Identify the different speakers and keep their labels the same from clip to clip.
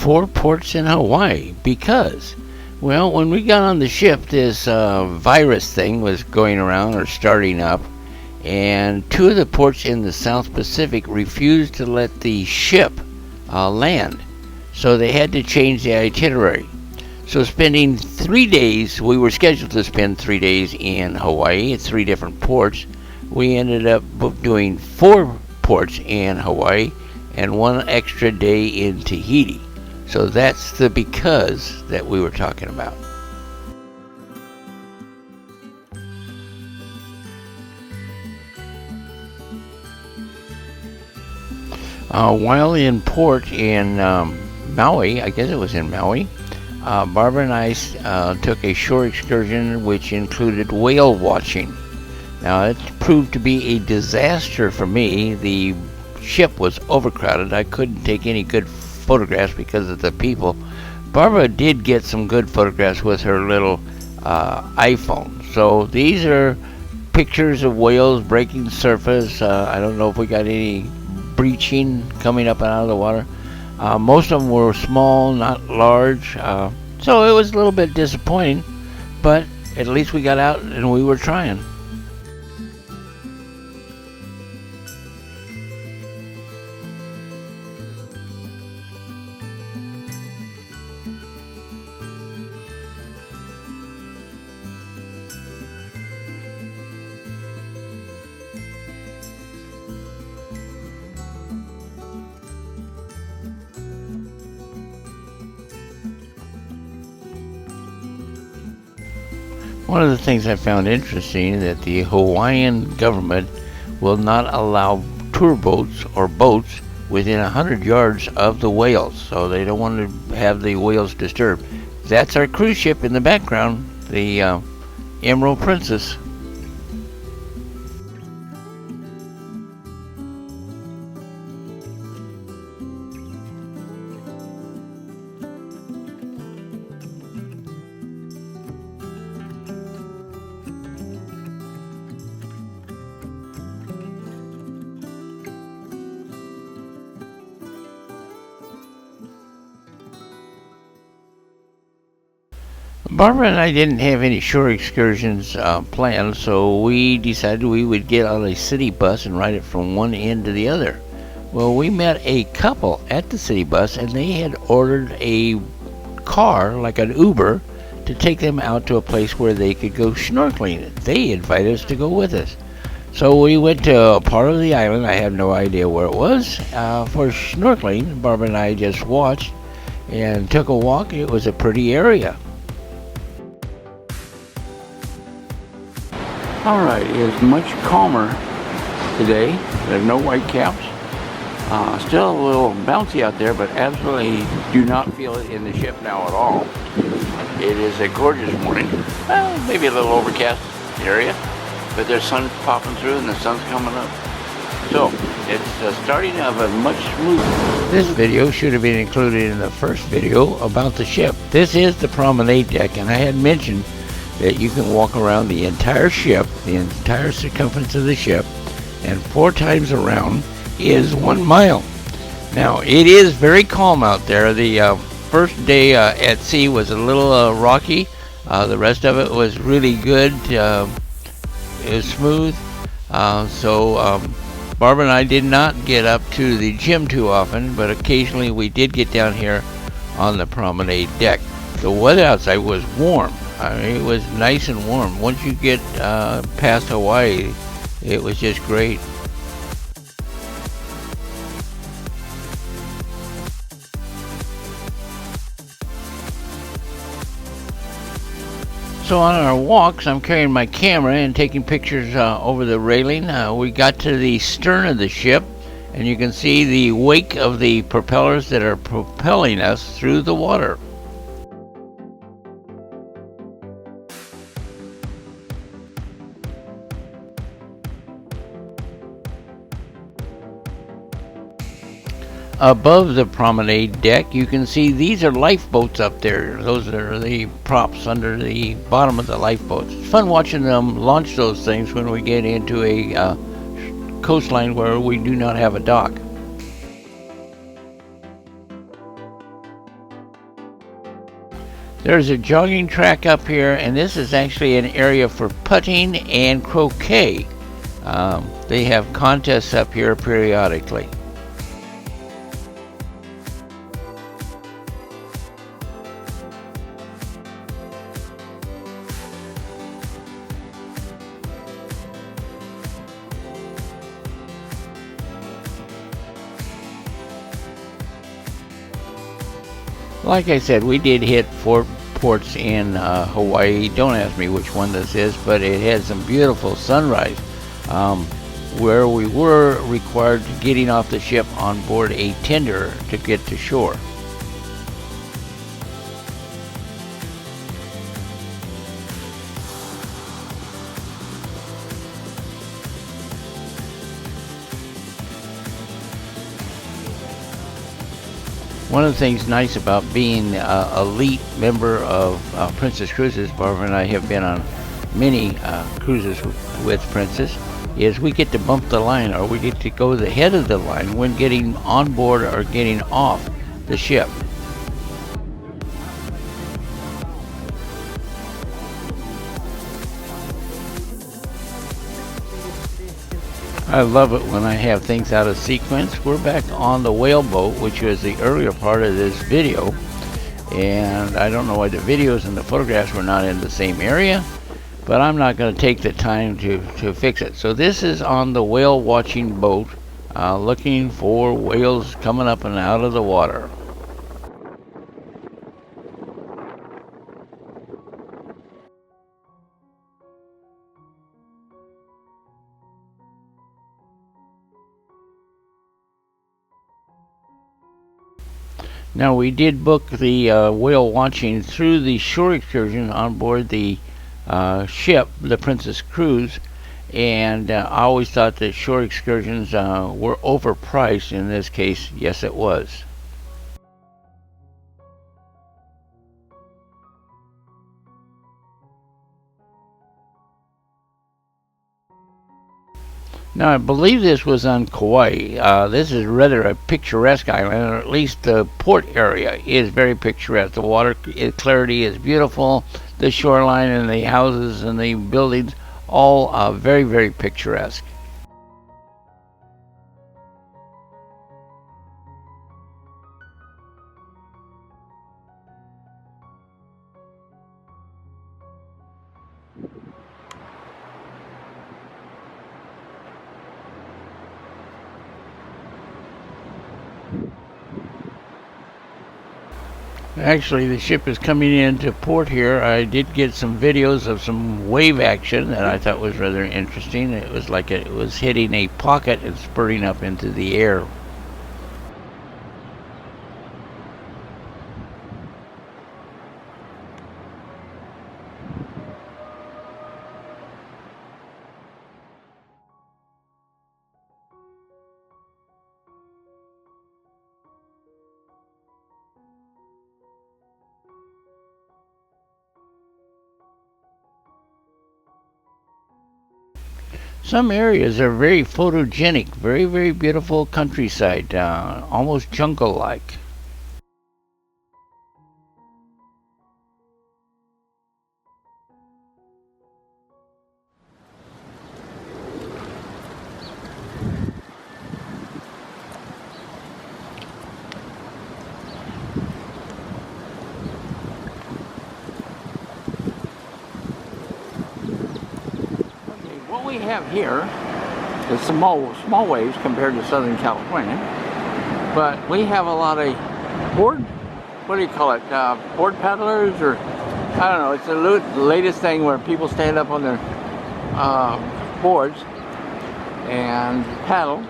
Speaker 1: 4 ports in Hawaii because, well, when we got on the ship, this virus thing was going around or starting up, and 2 of the ports in the South Pacific refused to let the ship land. So they had to change the itinerary. So spending 3 days, we were scheduled to spend 3 days in Hawaii at 3 different ports. We ended up doing 4 ports in Hawaii and 1 extra day in Tahiti. So that's the because that we were talking about. While in port in Maui, I guess it was in Maui, Barbara and I took a shore excursion which included whale watching. Now, it proved to be a disaster for me. The ship was overcrowded. I couldn't take any good photographs because of the people. Barbara did get some good photographs with her little iPhone. So these are pictures of whales breaking the surface. I don't know if we got any breaching coming up and out of the water. Most of them were small, not large. So it was a little bit disappointing, but at least we got out and we were trying. One of the things I found interesting is that the Hawaiian government will not allow tour boats or boats within 100 yards of the whales, so they don't want to have the whales disturbed. That's our cruise ship in the background, the Emerald Princess. Barbara and I didn't have any shore excursions planned, so we decided we would get on a city bus and ride it from one end to the other. Well, we met a couple at the city bus, and they had ordered a car, like an Uber, to take them out to a place where they could go snorkeling. They invited us to go with us. So we went to a part of the island, I have no idea where it was, for snorkeling. Barbara and I just watched and took a walk. It was a pretty area. Alright, it is much calmer today. There's no white caps. Still a little bouncy out there, but absolutely do not feel it in the ship now at all. It is a gorgeous morning. Well, maybe a little overcast area, but there's sun popping through and the sun's coming up. So, it's the starting of a much smoother. This video should have been included in the first video about the ship. This is the promenade deck, and I had mentioned that you can walk around the entire ship, the entire circumference of the ship, and 4 times around is 1 mile. Now, it is very calm out there. The first day at sea was a little rocky. The rest of it was really good. It was smooth. Barbara and I did not get up to the gym too often, but occasionally we did get down here on the promenade deck. The weather outside was warm. I mean, it was nice and warm. Once you get past Hawaii, it was just great. So on our walks, I'm carrying my camera and taking pictures over the railing. We got to the stern of the ship, and you can see the wake of the propellers that are propelling us through the water. Above the promenade deck, you can see these are lifeboats up there. Those are the props under the bottom of the lifeboats. It's fun watching them launch those things when we get into a coastline where we do not have a dock. There's a jogging track up here, and this is actually an area for putting and croquet. They have contests up here periodically. Like I said, we did hit 4 ports in Hawaii. Don't ask me which one this is, but it had some beautiful sunrise. Where we were required to getting off the ship on board a tender to get to shore. One of the things nice about being an elite member of Princess Cruises, Barbara and I have been on many cruises with Princess, is we get to bump the line, or we get to go the head of the line when getting on board or getting off the ship. I love it when I have things out of sequence. We're back on the whaleboat, which was the earlier part of this video. And I don't know why the videos and the photographs were not in the same area, but I'm not going to take the time to fix it. So this is on the whale watching boat, looking for whales coming up and out of the water. Now, we did book the whale watching through the shore excursion on board the ship, the Princess Cruise, and I always thought that shore excursions were overpriced. In this case, yes, it was. Now, I believe this was on Kauai. This is rather a picturesque island, or at least the port area is very picturesque. The water clarity is beautiful. The shoreline and the houses and the buildings, all very, very picturesque. Actually, the ship is coming into port here. I did get some videos of some wave action that I thought was rather interesting. It was like it was hitting a pocket and spurting up into the air. Some areas are very photogenic, very, very beautiful countryside, almost jungle-like. What we have here is small waves compared to Southern California, but we have a lot of board, what do you call it, board paddlers, or I don't know, it's the latest thing where people stand up on their boards and paddle,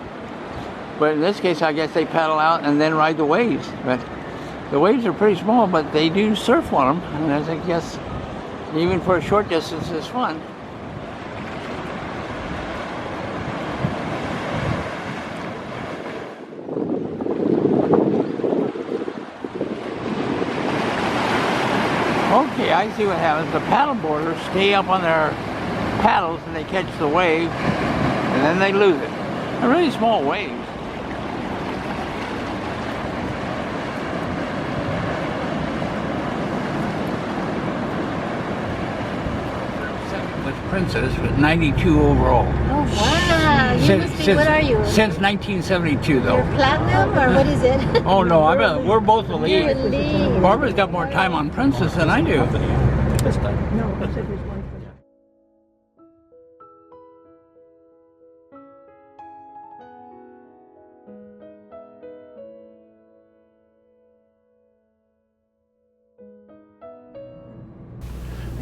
Speaker 1: but in this case I guess they paddle out and then ride the waves. But the waves are pretty small, but they do surf on them, and I guess even for a short distance it's fun. Okay, I see what happens. The paddle boarders stay up on their paddles and they catch the wave and then they lose it. They're really small waves. Princess, but 92 overall.
Speaker 2: Oh wow! You must be, what are you?
Speaker 1: Since 1972, though.
Speaker 2: You're platinum or what is it?
Speaker 1: Oh no, we're both elite.
Speaker 2: You're elite.
Speaker 1: Barbara's got more time on Princess than I do.
Speaker 3: This time. No, I said there's one for that.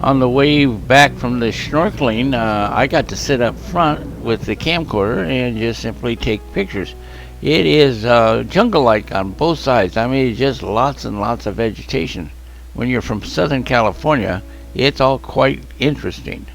Speaker 1: On the way back from the snorkeling, I got to sit up front with the camcorder and just simply take pictures. It is jungle-like on both sides. I mean, just lots and lots of vegetation. When you're from Southern California, it's all quite interesting.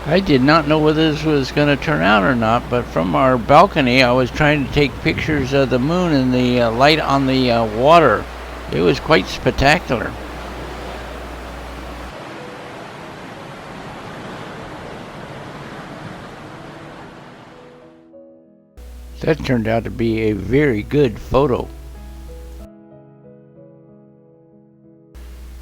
Speaker 1: I did not know whether this was going to turn out or not, but from our balcony I was trying to take pictures of the moon and the light on the water. It was quite spectacular. That turned out to be a very good photo.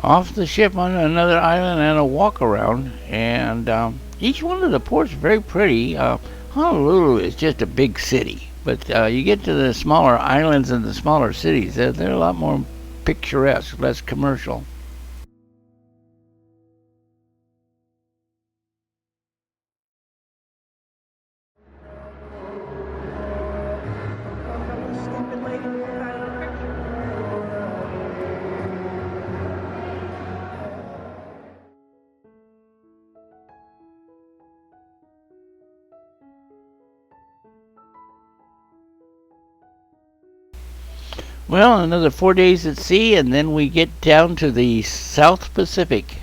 Speaker 1: Off the ship on another island and a walk around, and each one of the ports is very pretty. Honolulu is just a big city, but you get to the smaller islands and the smaller cities, they're a lot more picturesque, less commercial. Well, another 4 days at sea, and then we get down to the South Pacific.